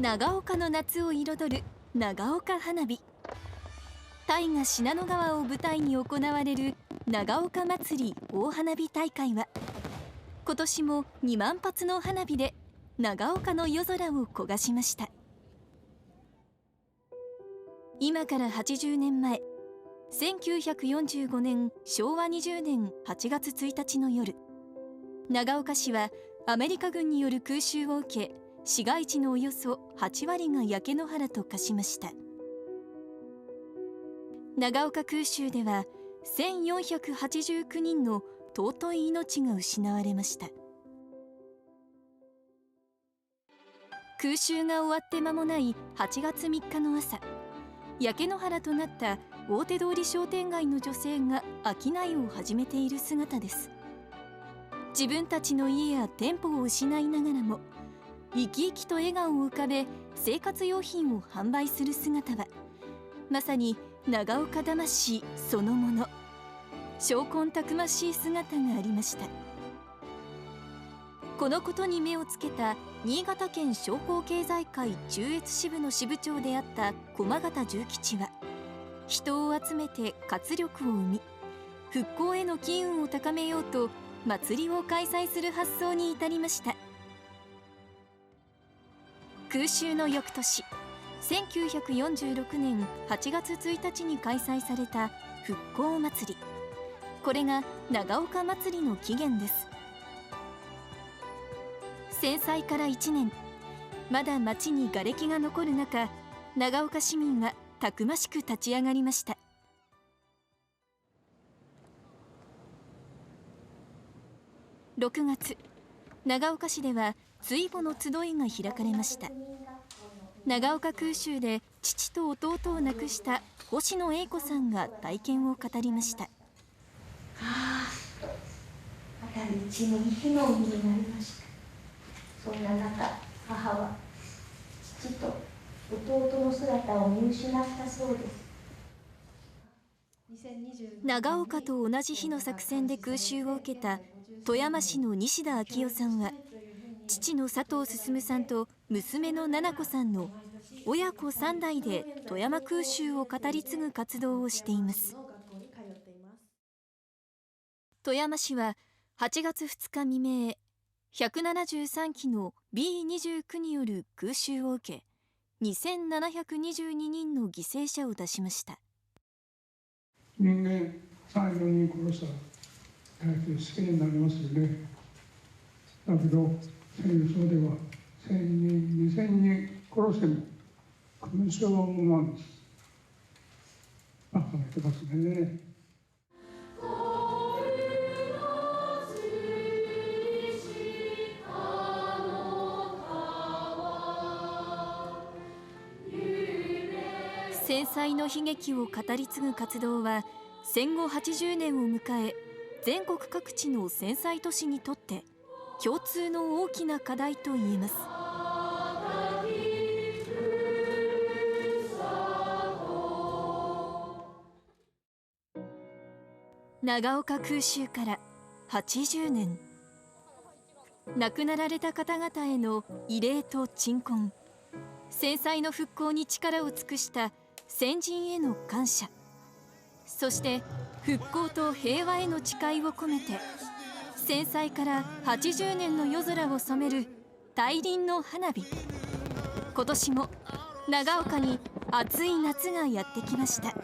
長岡の夏を彩る長岡花火。大河信濃川を舞台に行われる長岡まつり大花火大会は、今年も2万発の花火で長岡の夜空を焦がしました。今から80年前、1945年昭和20年8月1日の夜、長岡市はアメリカ軍による空襲を受け、市街地のおよそ8割が焼け野原と化しました。長岡空襲では1489人の尊い命が失われました。空襲が終わって間もない8月3日の朝、焼け野原となった大手通り商店街の女性が商いを始めている姿です。自分たちの家や店舗を失いながらも、生き生きと笑顔を浮かべ生活用品を販売する姿は、まさに長岡魂そのもの。商魂たくましい姿がありました。このことに目をつけた新潟県商工経済会中越支部の支部長であった駒形重吉は、人を集めて活力を生み、復興への機運を高めようと祭りを開催する発想に至りました。空襲の翌年、1946年8月1日に開催された復興祭り。これが長岡祭りの起源です。戦災から1年、まだ町に瓦礫が残る中、長岡市民はたくましく立ち上がりました。6月、長岡市では追悼の集いが開かれました。長岡空襲で父と弟を亡くした星野英子さんが体験を語りました。辺り一面火の海になりました。そんな中、母は父と弟の姿を見失ったそうです。長岡と同じ日の作戦で空襲を受けた富山市の西田昭夫さんは、父の佐藤進さんと娘の七々子さんの親子3代で富山空襲を語り継ぐ活動をしています。富山市は8月2日未明、173機の B29 による空襲を受け、2722人の犠牲者を出しました。人間3、4人殺したら大体死刑になりますよね。だけど戦争では1000人、2000人殺しても勲章を生むんです。バカげてますね。戦災の悲劇を語り継ぐ活動は戦後80年を迎え、全国各地の戦災都市にとって共通の大きな課題と言えます。長岡空襲から80年、亡くなられた方々への慰霊と鎮魂、戦災の復興に力を尽くした先人への感謝、そして復興と平和への誓いを込めて、戦災から80年の夜空を染める大輪の花火。今年も長岡に暑い夏がやってきました。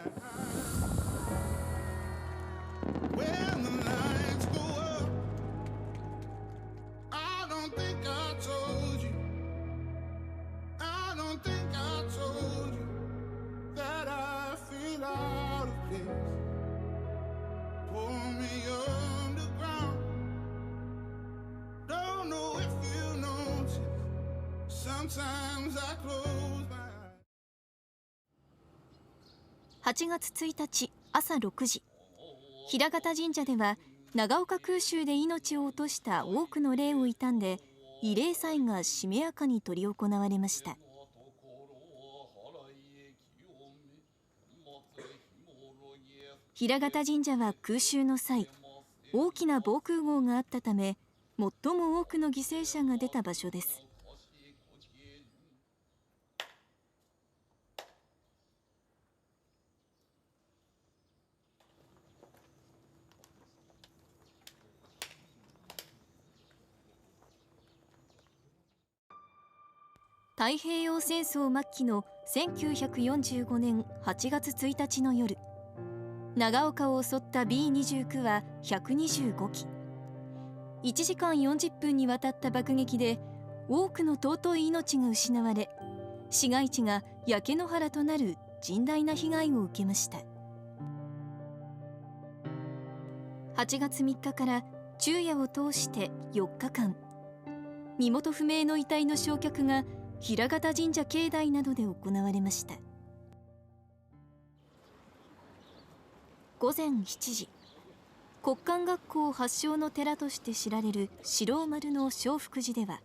8月1日朝6時、平方神社では長岡空襲で命を落とした多くの霊を悼んで慰霊祭がしめやかに執り行われました。平方神社は空襲の際、大きな防空壕があったため、最も多くの犠牲者が出た場所です。太平洋戦争末期の1945年8月1日の夜、長岡を襲った B29 は125機。1時間40分にわたった爆撃で多くの尊い命が失われ、市街地が焼け野原となる甚大な被害を受けました。8月3日から昼夜を通して4日間、身元不明の遺体の焼却が平方神社境内などで行われました。午前7時、国館学校発祥の寺として知られる四郎丸の正福寺では、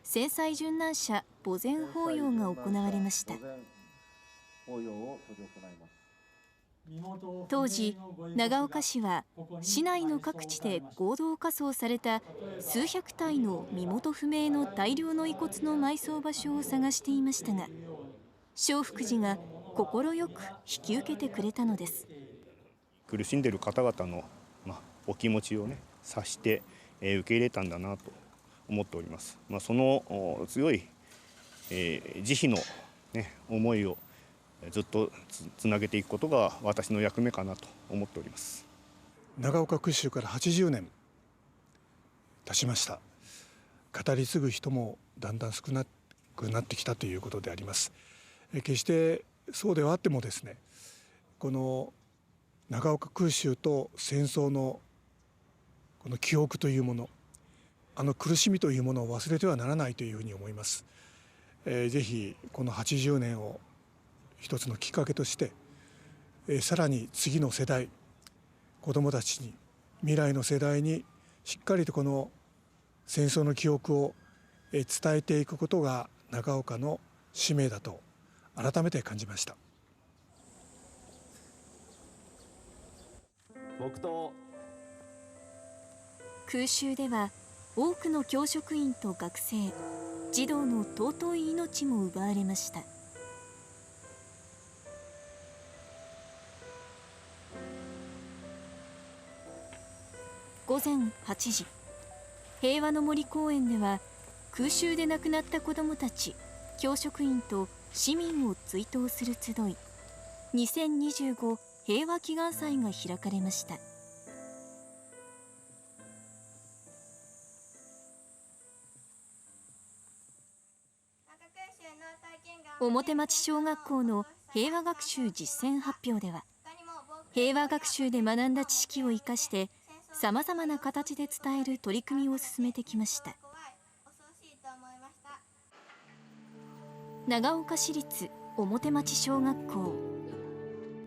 戦災殉難者墓前法要が行われました。当時、長岡市は市内の各地で合同火葬された数百体の身元不明の大量の遺骨の埋葬場所を探していましたが、正福寺が快く引き受けてくれたのです。苦しんでいる方々の、お気持ちを察して、受け入れたんだなと思っております。その強い、慈悲の、思いをずっとつなげていくことが私の役目かなと思っております。長岡空襲から80年経ちました。語り継ぐ人もだんだん少なくなってきたということであります。決してそうではあってもですね、この長岡空襲と戦争のこの記憶というもの、苦しみというものを忘れてはならないというふうに思います。ぜひこの80年を一つのきっかけとして、さらに次の世代、子どもたちに、未来の世代にしっかりとこの戦争の記憶を伝えていくことが長岡の使命だと改めて感じました。黙祷。空襲では多くの教職員と学生、児童の尊い命も奪われました。午前8時、平和の森公園では空襲で亡くなった子どもたち、教職員と市民を追悼する集い、2025平和祈願祭が開かれました。表町小学校の平和学習実践発表では、平和学習で学んだ知識を生かしてさまざまな形で伝える取り組みを進めてきました。長岡市立表町小学校、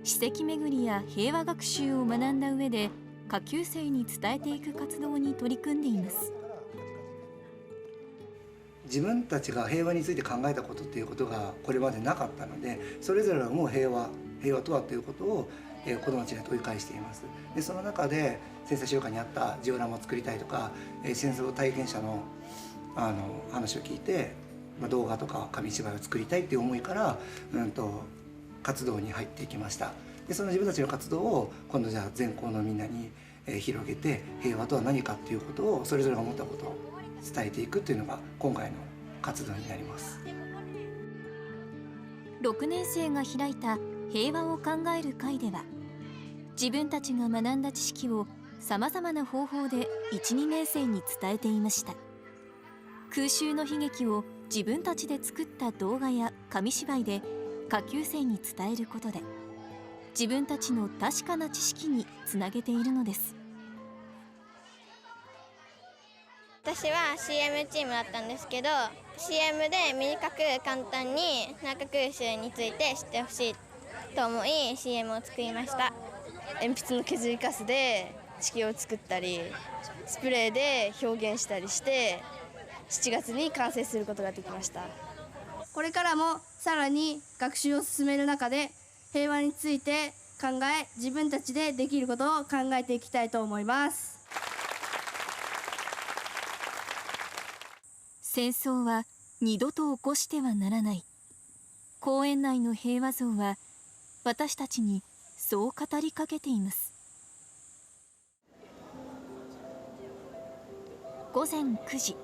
史跡巡りや平和学習を学んだ上で下級生に伝えていく活動に取り組んでいます。自分たちが平和について考えたことっていうことがこれまでなかったので、それぞれがもう平和とはということを子どもたちに問い返しています。でその中で戦災資料館にあったジオラマを作りたいとか、戦争体験者の話を聞いて、動画とか紙芝居を作りたいっていう思いから、活動に入っていきました。でその自分たちの活動を今度じゃあ全校のみんなに広げて、平和とは何かっていうことをそれぞれが思ったことを伝えていくっていうのが今回の活動になります。6年生が開いた平和を考える会では、自分たちが学んだ知識をさまざまな方法で 1,2 年生に伝えていました。空襲の悲劇を自分たちで作った動画や紙芝居で下級生に伝えることで、自分たちの確かな知識につなげているのです。私は CM チームだったんですけど、 CM で短く簡単に長岡空襲について知ってほしいと思い CM を作りました。鉛筆の削りカスで地球を作ったり、スプレーで表現したりして7月に完成することができました。これからもさらに学習を進める中で平和について考え、自分たちでできることを考えていきたいと思います。戦争は二度と起こしてはならない。公園内の平和像は私たちにそう語りかけています。午前9時、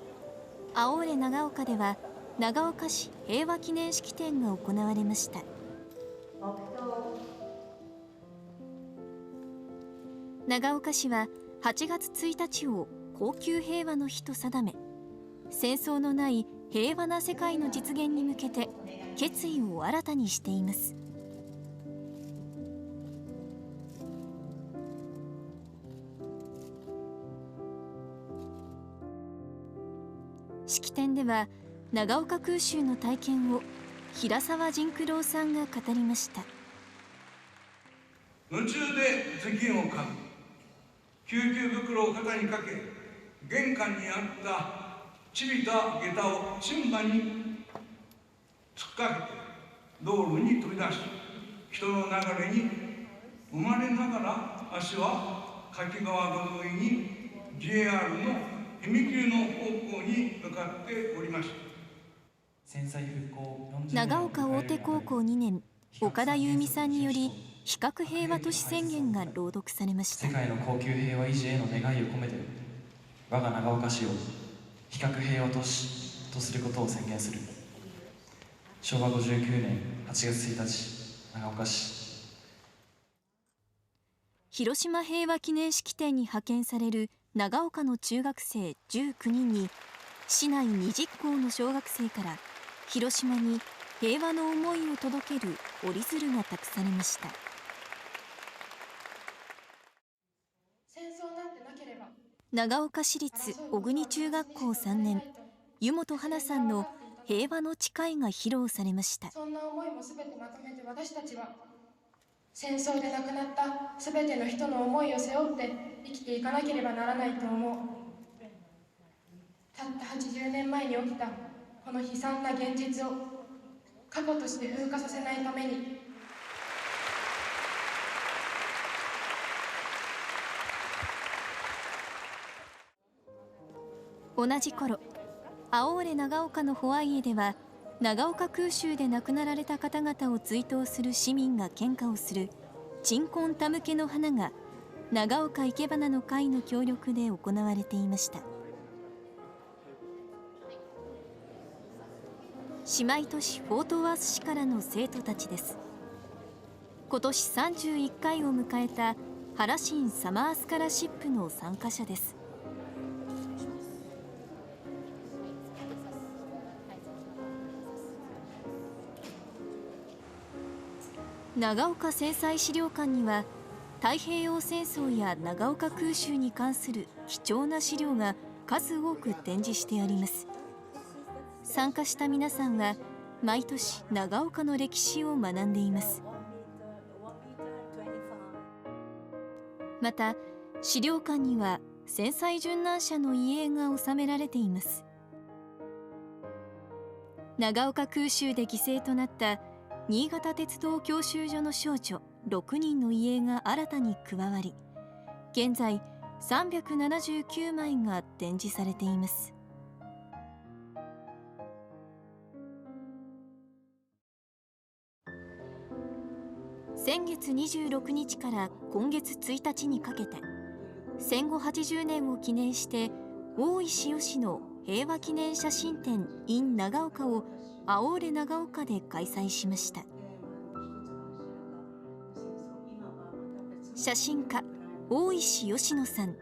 青折長岡では長岡市平和記念式典が行われました。長岡市は8月1日を恒久平和の日と定め、戦争のない平和な世界の実現に向けて決意を新たにしています。式典では長岡空襲の体験を平沢仁九郎さんが語りました。夢中で頭巾をかぶ、救急袋を肩にかけ、玄関にあったちびた下駄をチンバに突っかけて道路に飛び出し、人の流れに生まれながら足は柿川沿いに JR の踏切の方向に向かっておりました。長岡大手高校2年岡田優美さんにより非核平和都市宣言が朗読されました。世界の恒久平和維持への願いを込めて、我が長岡市を非核平和都市とすることを宣言する。昭和59年8月1日、長岡市。広島平和記念式典に派遣される長岡の中学生19人に、市内20校の小学生から広島に平和の思いを届ける折り鶴が託されました。長岡市立小国中学校3年湯本花さんの平和の誓いが披露されました。そんな思いもすべてまとめて、私たちは戦争で亡くなったすべての人の思いを背負って生きていかなければならないと思う。たった80年前に起きたこの悲惨な現実を過去として風化させないために、同じ頃、青折長岡のホワイエでは長岡空襲で亡くなられた方々を追悼する市民が献花をする鎮魂田向けの花が長岡いけばなの会の協力で行われていました。姉妹都市フォートワース市からの生徒たちです。今年31回を迎えた原新サマースカラシップの参加者です。長岡戦災資料館には太平洋戦争や長岡空襲に関する貴重な資料が数多く展示してあります。参加した皆さんは毎年長岡の歴史を学んでいます。また資料館には戦災殉難者の遺影が収められています。長岡空襲で犠牲となった新潟鉄道教習所の少女6人の遺影が新たに加わり、現在379枚が展示されています。先月26日から今月1日にかけて、戦後80年を記念して大石吉の平和記念写真展 in 長岡を青折長岡で開催しました。写真家大石吉野さん、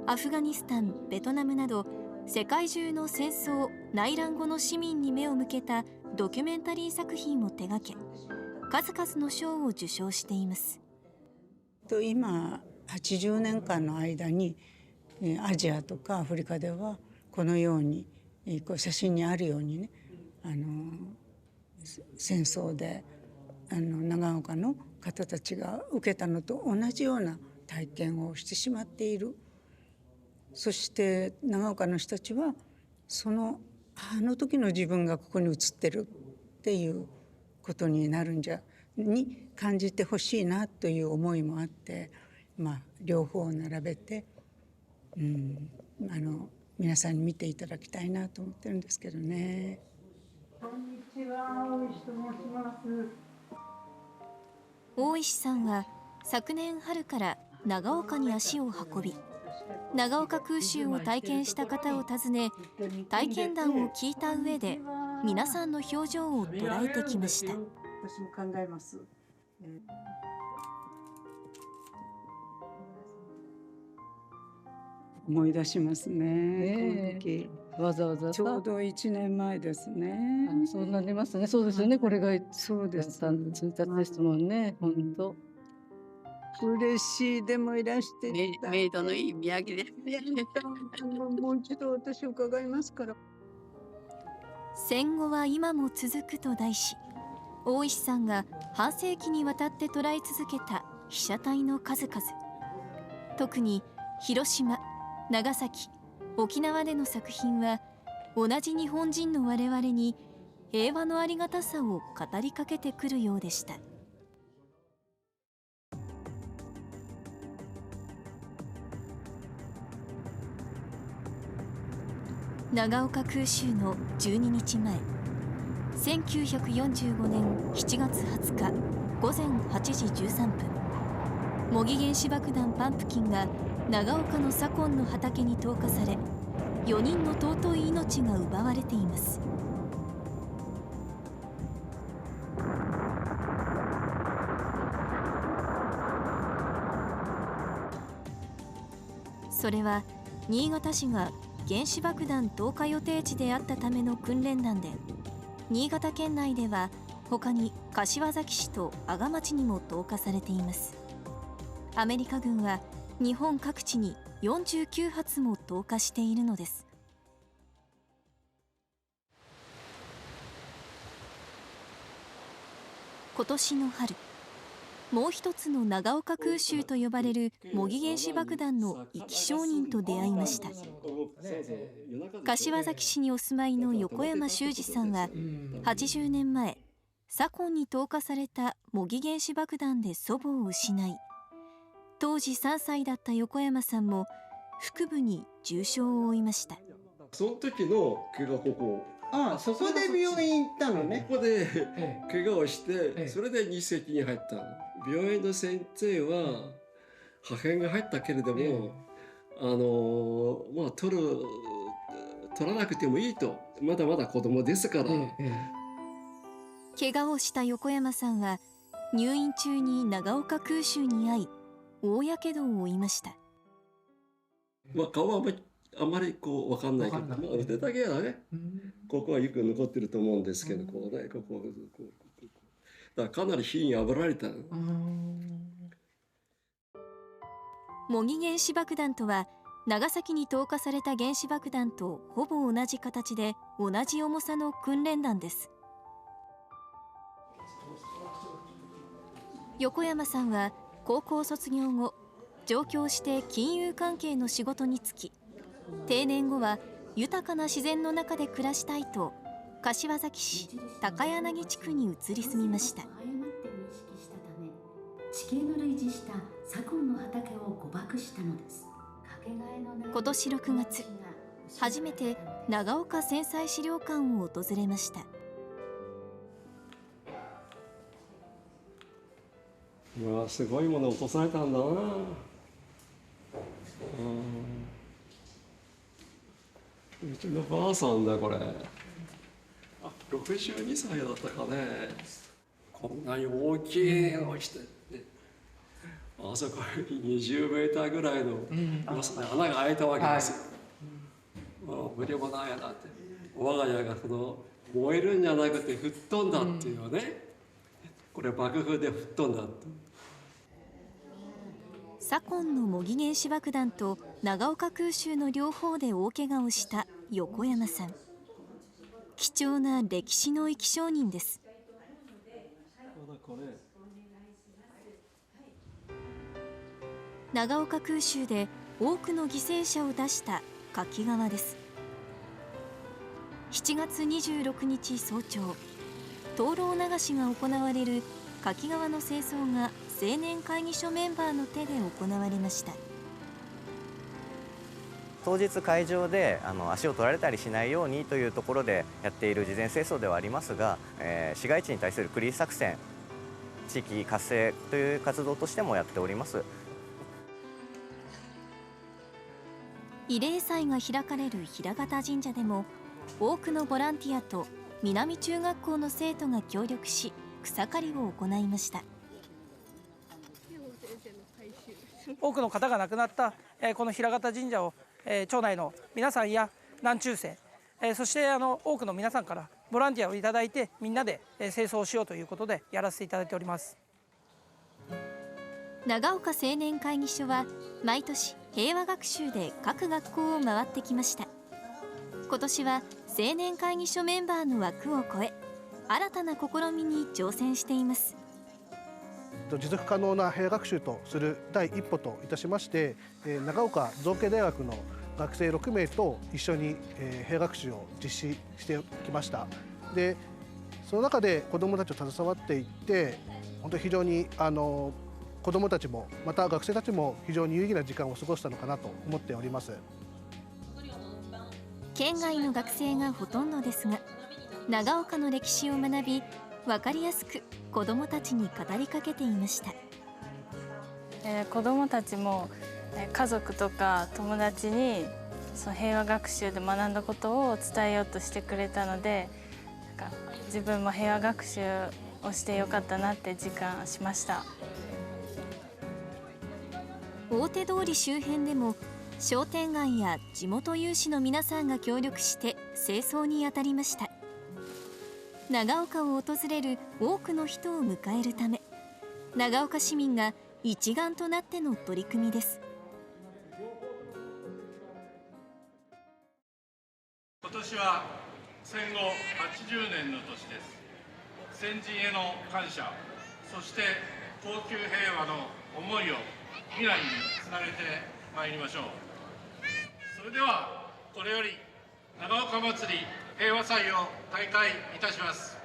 アフガニスタン、ベトナムなど世界中の戦争内乱後の市民に目を向けたドキュメンタリー作品を手掛け、数々の賞を受賞しています。今80年間の間にアジアとかアフリカではこのように写真にあるようにね、戦争で長岡の方たちが受けたのと同じような体験をしてしまっている。そして長岡の人たちはあの時の自分がここに写ってるっていうことになるんじゃに感じてほしいなという思いもあって、両方を並べて、皆さんに見ていただきたいなと思ってるんですけどね。こんにちは、大石と申します。大石さんは昨年春から長岡に足を運び、長岡空襲を体験した方を訪ね、体験談を聞いた上で皆さんの表情を捉えてきました。私も考えます。思い出しますね。この時わざわざちょうど1年前ですね。そうなりますね。そうですよね。これがそうです1日ですもんね。本当。嬉しい。でもいらしてメイドのいい土産ですね。もう一度私伺いますから。戦後は今も続くと題し、大石さんが半世紀にわたって捉え続けた被写体の数々。特に広島、長崎、沖縄での作品は、同じ日本人の我々に平和のありがたさを語りかけてくるようでした。長岡空襲の12日前、1945年7月20日午前8時13分、模擬原子爆弾パンプキンが長岡の左近の畑に投下され、4人の尊い命が奪われています。それは新潟市が原子爆弾投下予定地であったための訓練弾で、新潟県内では他に柏崎市と阿賀町にも投下されています。アメリカ軍は日本各地に49発も投下しているのです。今年の春、もう一つの長岡空襲と呼ばれる模擬原子爆弾の生き証人と出会いました。柏崎市にお住まいの横山修二さんは、80年前左近に投下された模擬原子爆弾で祖母を失い、当時3歳だった横山さんも腹部に重傷を負いました。その時の怪我、ここ、ああ、そこで病院行ったのね。ここで怪我をして、それで日赤に入った。病院の先生は破片が入ったけれども、まあ取らなくてもいいと、まだまだ子供ですから。怪我をした横山さんは入院中に長岡空襲に遭い、大やけどを負いました。まあ顔はあまりこう分かんないけど、まあ腕だけはね、ここはよく残ってると思うんですけど、こうね、こうだからかなり火に炙られた。模擬原子爆弾とは、長崎に投下された原子爆弾とほぼ同じ形で同じ重さの訓練弾です。横山さんは高校卒業後、上京して金融関係の仕事に就き、定年後は豊かな自然の中で暮らしたいと、柏崎市高柳地区に移り住みました。地形の類似した左近の畑を誤爆したのです。今年6月、初めて長岡戦災資料館を訪れました。うわ、すごいもの落とされたんだな。うちのばあさんだこれ。あ、62歳だったかね。こんなに大きいのをして、あそこに20メーターぐらいの穴が開いたわけですよ。もう無理もないやなって。我が家がその燃えるんじゃなくて吹っ飛んだっていうね。これ爆風で吹っ飛んだって。左近の模擬原子爆弾と長岡空襲の両方で大怪我をした横山さん。貴重な歴史の生き証人です。長岡空襲で多くの犠牲者を出した柿川です。7月26日早朝、灯籠流しが行われる柿川の清掃が青年会議所メンバーの手で行われました。当日会場で足を取られたりしないようにというところでやっている事前清掃ではありますが、市街地に対するクリーン作戦、地域活性という活動としてもやっております。慰霊祭が開かれる平方神社でも多くのボランティアと南中学校の生徒が協力し草刈りを行いました。多くの方が亡くなったこの平方神社を町内の皆さんや南中生そして多くの皆さんからボランティアをいただいてみんなで清掃をしようということでやらせていただいております。長岡青年会議所は毎年平和学習で各学校を回ってきました。今年は青年会議所メンバーの枠を超え新たな試みに挑戦しています。持続可能な平和学習とする第一歩といたしまして、長岡造形大学の学生6名と一緒に平和学習を実施してきました。でその中で子どもたちを携わっていって本当に非常に子どもたちもまた学生たちも非常に有意義な時間を過ごしたのかなと思っております。県外の学生がほとんどですが、長岡の歴史を学び分かりやすく子どもたちに語りかけていました。子どもたちも家族とか友達にその平和学習で学んだことを伝えようとしてくれたので、自分も平和学習をしてよかったなって実感しました。大手通り周辺でも商店街や地元有志の皆さんが協力して清掃に当たりました。長岡を訪れる多くの人を迎えるため、長岡市民が一丸となっての取り組みです。今年は戦後80年の年です。先人への感謝、そして恒久平和の思いを未来につなげてまいりましょう。それではこれより長岡まつり平和祭を開会いたします。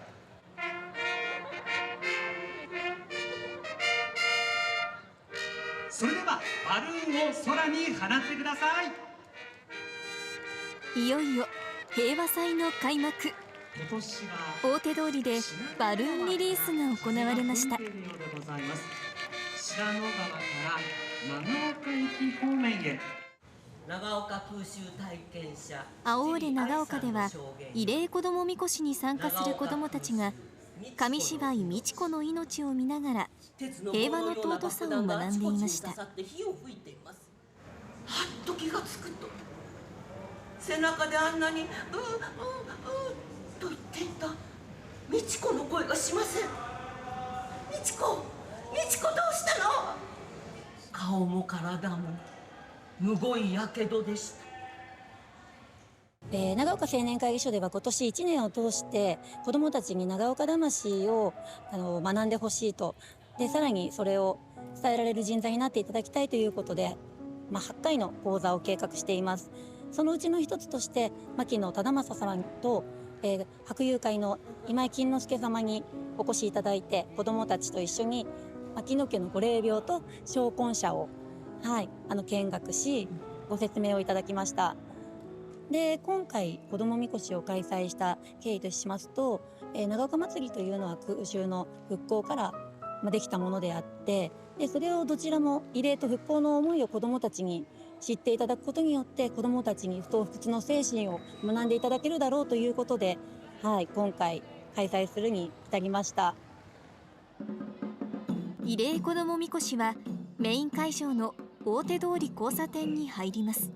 それではバルーンを空に放ってください。いよいよ平和祭の開幕。大手通りでバルーンリリースが行われました。白野川から長岡駅方面へ。長岡空襲体験者アオーレ長岡では慰霊子どもみこしに参加する子どもたちが紙芝居美智子の命を見ながら平和の尊さを学んでいました。はっと気がつくと背中であんなにと言っていた美智子の声がしません。美智子どうしたの？顔も体もむごいやけどでした。長岡青年会議所では今年1年を通して子どもたちに長岡魂を学んでほしいと、でさらにそれを伝えられる人材になっていただきたいということで、8回の講座を計画しています。そのうちの一つとして牧野忠政様と、白友会の今井金之助様にお越しいただいて、子どもたちと一緒に牧野家のご霊廟と昇魂社を、見学しご説明をいただきました。で今回子どもみこしを開催した経緯としますと、長岡祭りというのは空襲の復興からできたものであって、でそれをどちらも慰霊と復興の思いを子どもたちに知っていただくことによって子どもたちに不撓不屈の精神を学んでいただけるだろうということで、今回開催するに至りました。慰霊子どもみこしはメイン会場の大手通り交差点に入ります。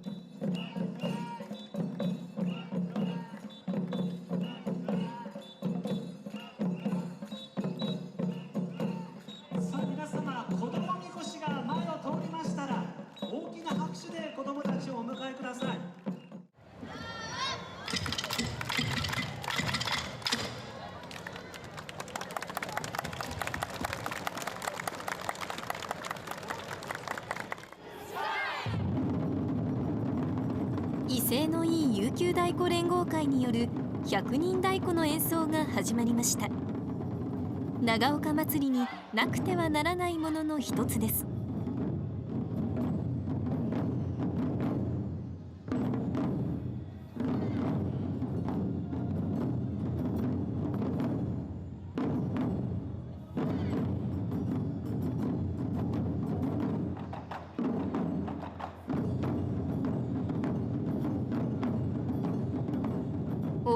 さあ皆様、子どもみこしが前を通りましたら大きな拍手で子どもたちをお迎えください。威勢のいい琉球太鼓連合会による100人太鼓の演奏が始まりました。長岡祭りになくてはならないものの一つです。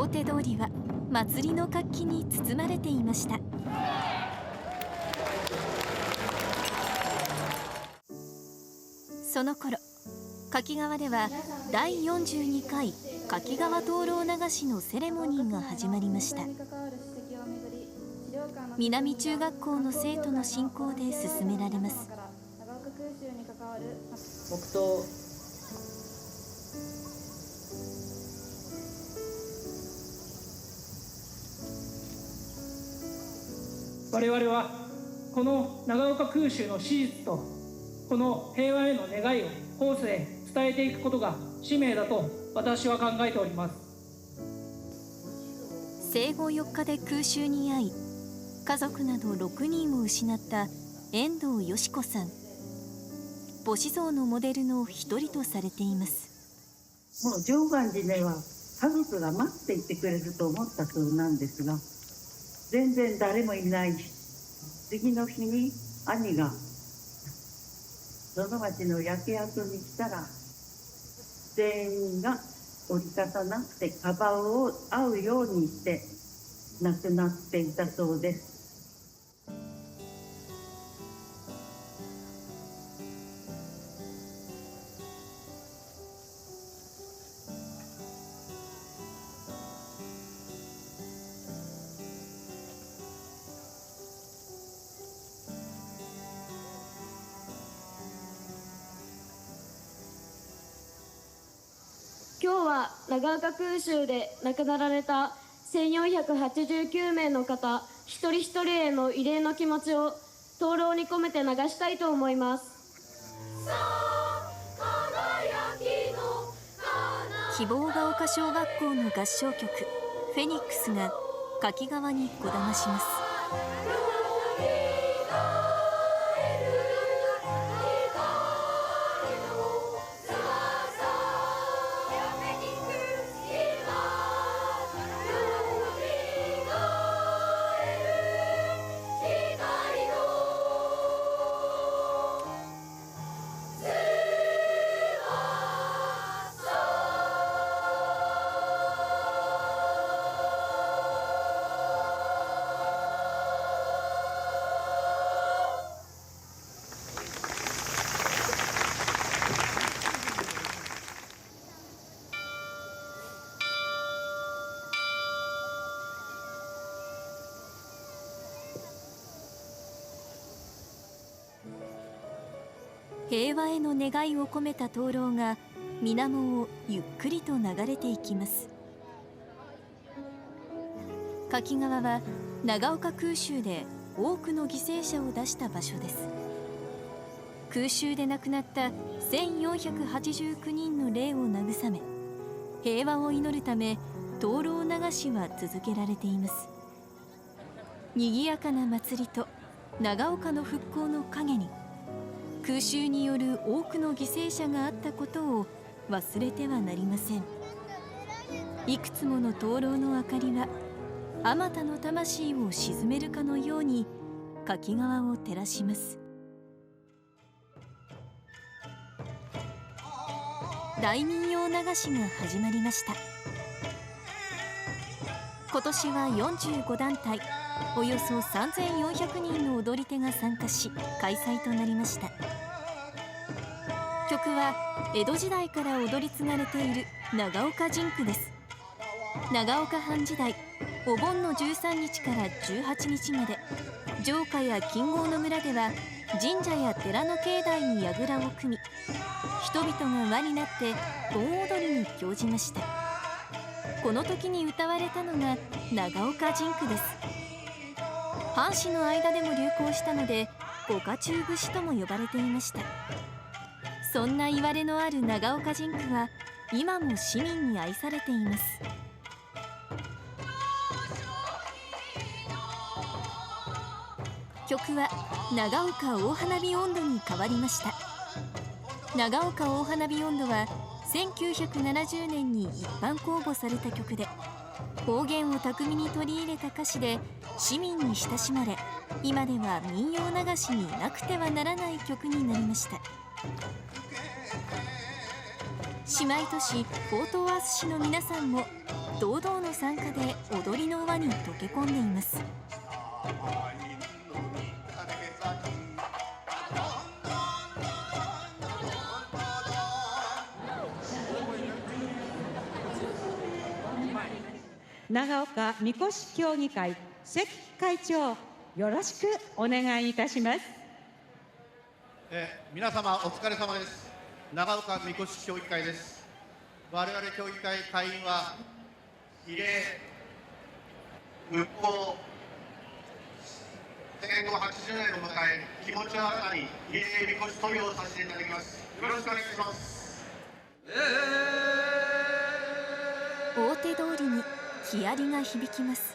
表通りは祭りの活気に包まれていました。その頃、柿川では第42回柿川灯籠流しのセレモニーが始まりました。南中学校の生徒の進行で進められます。黙祷。我々はこの長岡空襲の史実とこの平和への願いを後世へ伝えていくことが使命だと私は考えております。生後4日で空襲に遭い、家族など6人を失った遠藤よし子さん。母子像のモデルの一人とされています。もう常願寺では家族が待っていてくれると思ったそうなんですが、全然誰もいないし、次の日に兄が野々町の焼け跡に来たら、全員が折り方なくてカバンを合うようにして亡くなっていたそうです。今日は長岡空襲で亡くなられた1489名の方一人一人への慰霊の気持ちを灯籠に込めて流したいと思います。希望が丘小学校の合唱曲フェニックスが柿川にこだまします。平和への願いを込めた灯籠が水面をゆっくりと流れていきます。柿川は長岡空襲で多くの犠牲者を出した場所です。空襲で亡くなった1489人の霊を慰め、平和を祈るため灯籠流しは続けられています。賑やかな祭りと長岡の復興の陰に空襲による多くの犠牲者があったことを忘れてはなりません。いくつもの灯籠の明かりはあまたの魂を鎮めるかのように柿川を照らします。大民謡流しが始まりました。今年は45団体およそ3400人の踊り手が参加し開催となりました。曲は江戸時代から踊り継がれている長岡甚句です。長岡藩時代、お盆の13日から18日まで城下や近郷の村では神社や寺の境内に櫓を組み、人々が輪になって盆踊りに興じました。この時に歌われたのが長岡甚句です。藩士の間でも流行したので五家中節とも呼ばれていました。そんな言われのある長岡甚句は今も市民に愛されています。曲は長岡大花火音頭に変わりました。長岡大花火音頭は1970年に一般公募された曲で、方言を巧みに取り入れた歌詞で市民に親しまれ、今では民謡流しになくてはならない曲になりました。姉妹都市ポートワース市の皆さんも堂々の参加で踊りの輪に溶け込んでいます。長岡みこし協議会関会長、よろしくお願いいたします。皆様お疲れ様です。長岡みこし協議会です。我々協議会会員は慰霊復興戦後80年を迎え、気持ちを新たに慰霊みこし渡御をさせていただきます。よろしくお願いします。大手通りに木遣りが響きます。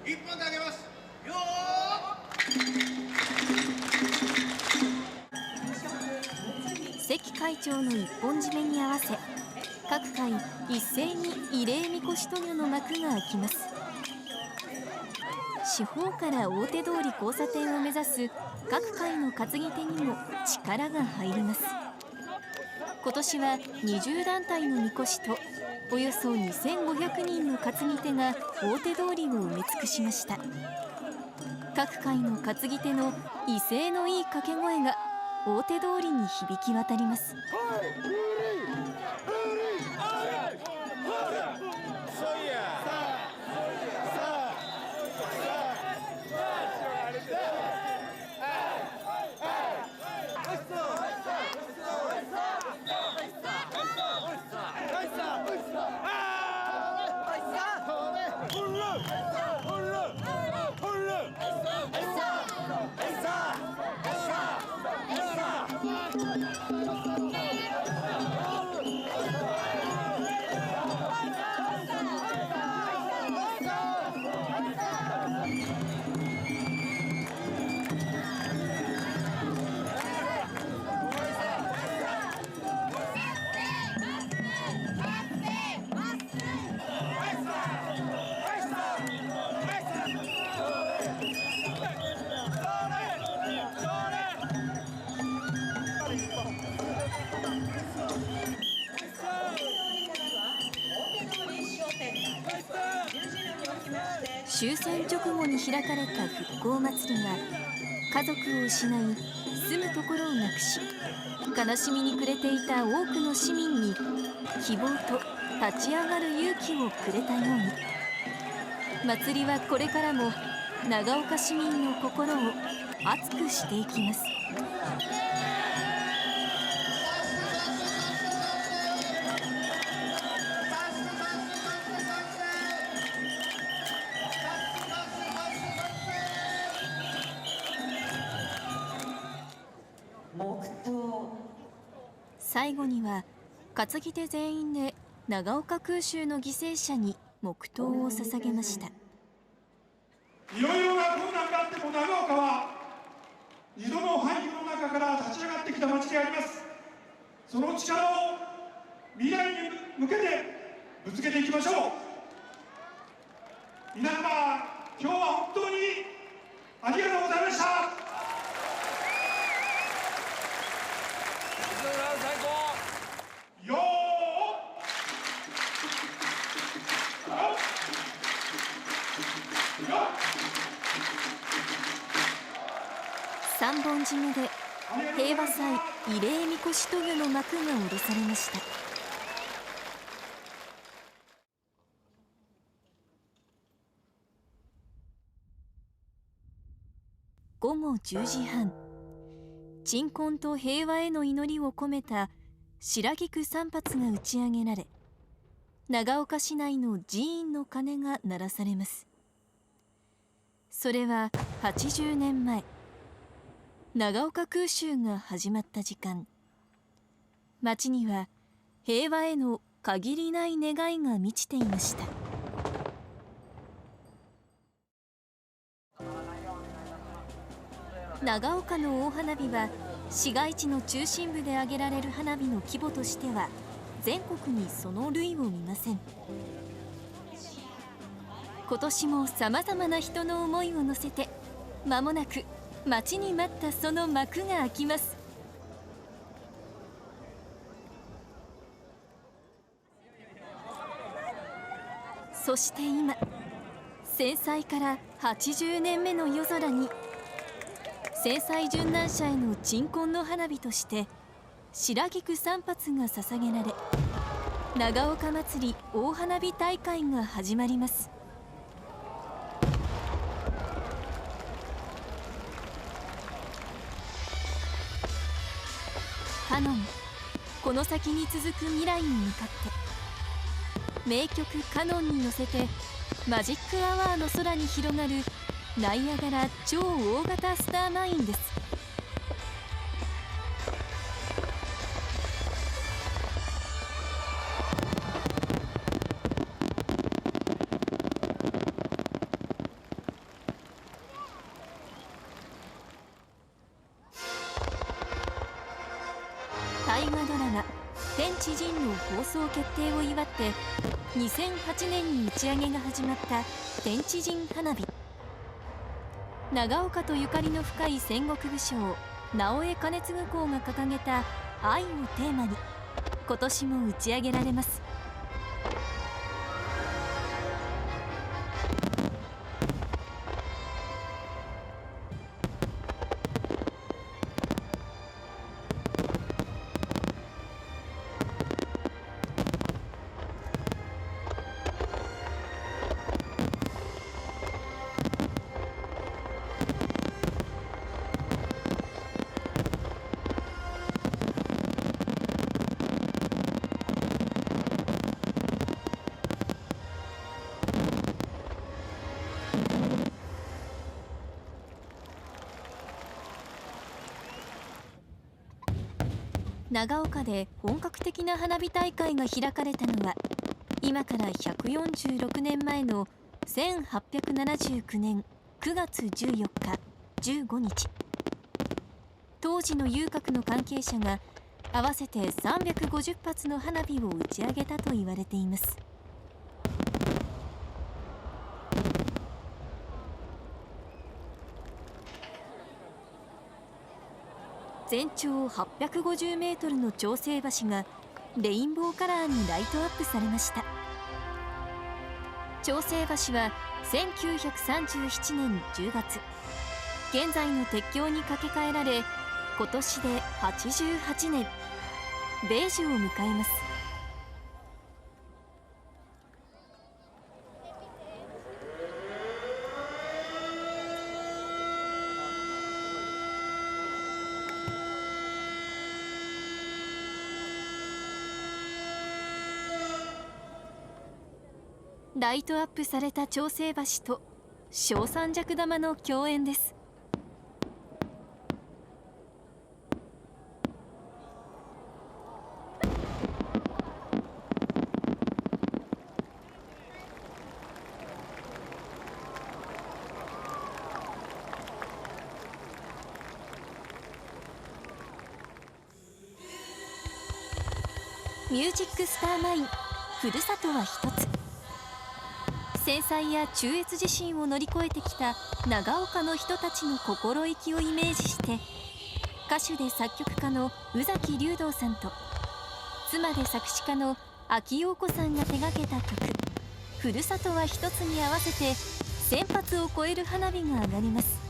一本であげますよ関会長の一本締めに合わせ、各会一斉に慰霊みこし渡御の幕が開きます。四方から大手通り交差点を目指す各会の担ぎ手にも力が入ります。今年は20団体のみこしとおよそ2500人の担ぎ手が大手通りを埋め尽くしました。各界の担ぎ手の威勢のいい掛け声が大手通りに響き渡ります。終戦直後に開かれた復興祭りが家族を失い、住むところをなくし、悲しみに暮れていた多くの市民に希望と立ち上がる勇気をくれたように、祭りはこれからも長岡市民の心を熱くしていきます。最後には担ぎ手全員で長岡空襲の犠牲者に黙祷を捧げました。いろいろな困難があっても長岡は二度の廃墟の中から立ち上がってきた町であります。その力を未来に向けてぶつけていきましょう。皆様、今日は本当にありがとうございました。よ3本締めで平和祭慰霊みこし渡御の幕が下ろされました。午後10時半、鎮魂と平和への祈りを込めた白菊3発が打ち上げられ、長岡市内の寺院の鐘が鳴らされます。それは80年前、長岡空襲が始まった時間、町には平和への限りない願いが満ちていました。長岡の大花火は市街地の中心部で挙げられる花火の規模としては全国にその類を見ません。今年もさまざまな人の思いを乗せて間もなく待ちに待ったその幕が開きます。そして今、戦災から80年目の夜空に戦災殉難者への鎮魂の花火として白菊3発が捧げられ、長岡まつり大花火大会が始まります。カノン、この先に続く未来に向かって名曲カノンに乗せてマジックアワーの空に広がるナイアガラ超大型スターマインです。大河ドラマ「天地人」の放送決定を祝って2008年に打ち上げが始まった天地人花火。長岡とゆかりの深い戦国武将直江兼続公が掲げた愛をテーマに今年も打ち上げられます。長岡で本格的な花火大会が開かれたのは今から146年前の1879年9月14日15日。当時の遊郭の関係者が合わせて350発の花火を打ち上げたと言われています。全長850メートルの長生橋がレインボーカラーにライトアップされました。長生橋は1937年10月現在の鉄橋に架け替えられ、今年で88年米寿を迎えます。ライトアップされた長生橋と小三尺玉の共演です。ミュージックスターマインふるさとは一つ。戦災や中越地震を乗り越えてきた長岡の人たちの心意気をイメージして歌手で作曲家の宇崎竜童さんと妻で作詞家の秋陽子さんが手掛けた曲「ふるさとは一つ」に合わせて1000発を超える花火が上がります。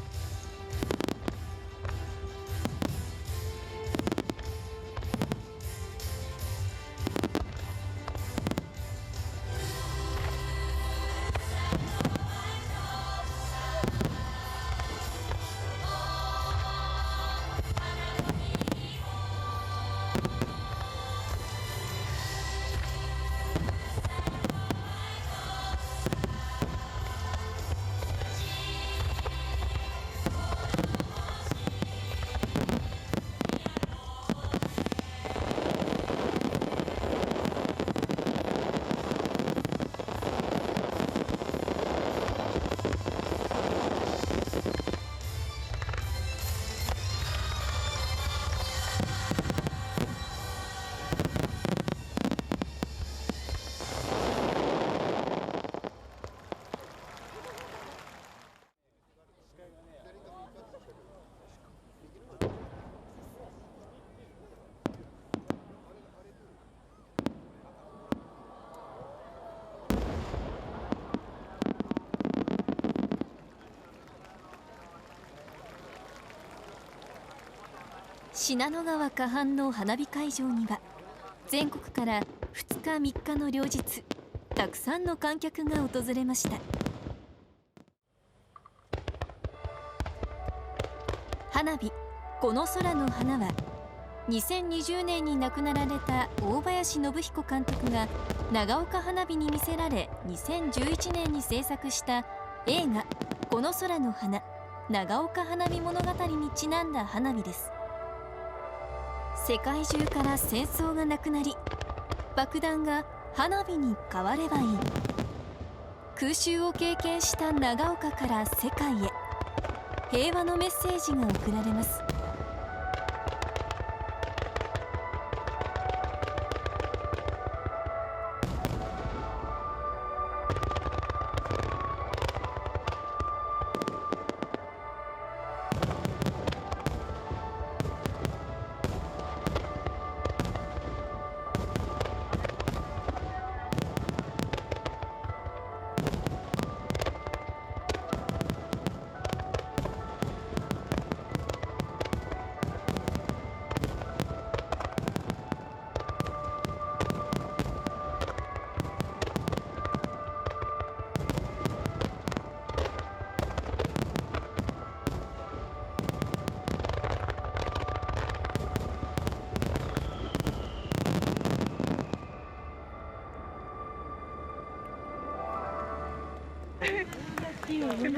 信濃川河畔の花火会場には全国から2日3日の両日たくさんの観客が訪れました。花火この空の花は2020年に亡くなられた大林信彦監督が長岡花火に魅せられ2011年に制作した映画「この空の花長岡花火物語」にちなんだ花火です。世界中から戦争がなくなり爆弾が花火に変わればいい。空襲を経験した長岡から世界へ平和のメッセージが送られます。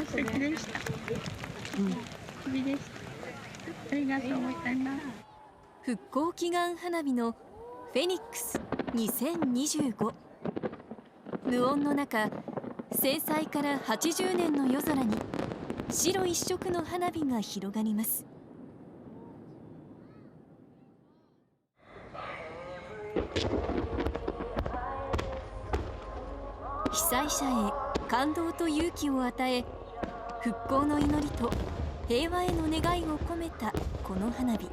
素敵でした。素敵でした。ありがとうございます。復興祈願花火のフェニックス2025。無音の中、戦災から80年の夜空に白一色の花火が広がります。被災者へ感動と勇気を与え、復興の祈りと平和への願いを込めたこの花火。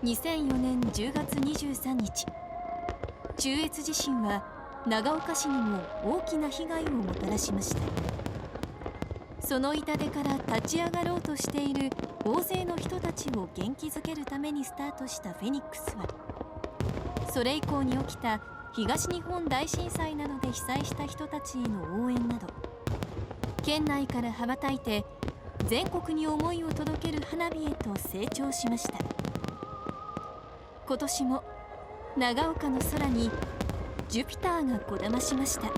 2004年10月23日、中越地震は長岡市にも大きな被害をもたらしました。その痛手から立ち上がろうとしている大勢の人たちを元気づけるためにスタートしたフェニックスは、それ以降に起きた東日本大震災などで被災した人たちへの応援など、県内から羽ばたいて全国に思いを届ける花火へと成長しました。今年も長岡の空にジュピターがこだましました。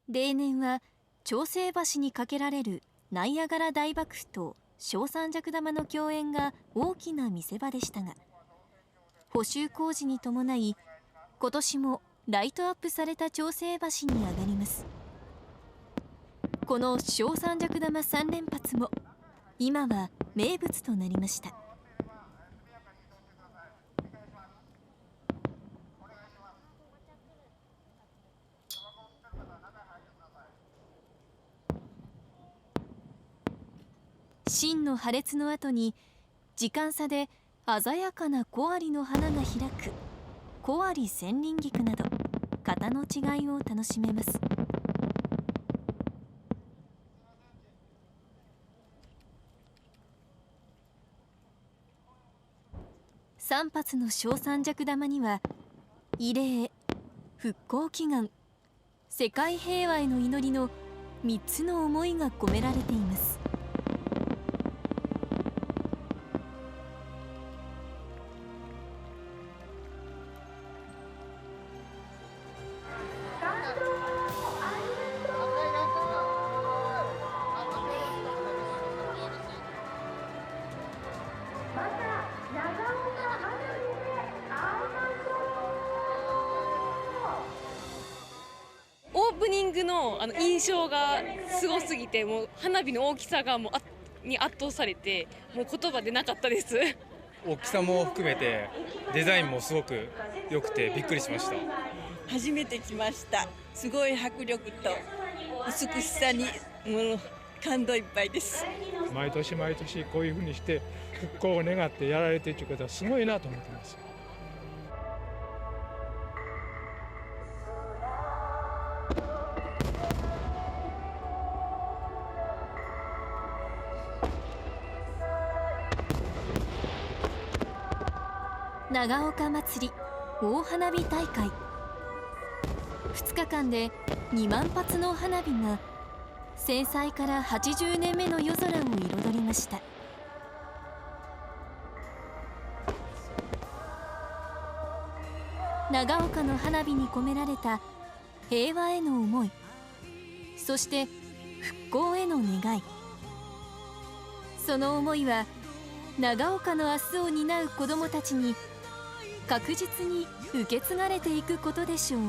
例年は長生橋に架けられるナイアガラ大爆風と小三尺玉の共演が大きな見せ場でしたが、補修工事に伴い今年もライトアップされた調整橋に上がります。この小三尺玉3連発も今は名物となりました。芯の破裂の後に時間差で鮮やかな小アリの花が開く小アリ千輪菊など型の違いを楽しめます。3発の小三尺玉には慰霊、復興祈願、世界平和への祈りの3つの思いが込められています。オープニングの印象がすごすぎて、もう花火の大きさがに圧倒されて、もう言葉出なかったです。大きさも含めてデザインもすごく良くてびっくりしました。初めて来ました。すごい迫力と美しさにもう感動いっぱいです。毎年毎年こういうふうにして復興を願ってやられているということはすごいなと思ってます。長岡まつり大花火大会、2日間で2万発の花火が戦災から80年目の夜空を彩りました。長岡の花火に込められた平和への思い、そして復興への願い、その思いは長岡の明日を担う子どもたちに確実に受け継がれていくことでしょう。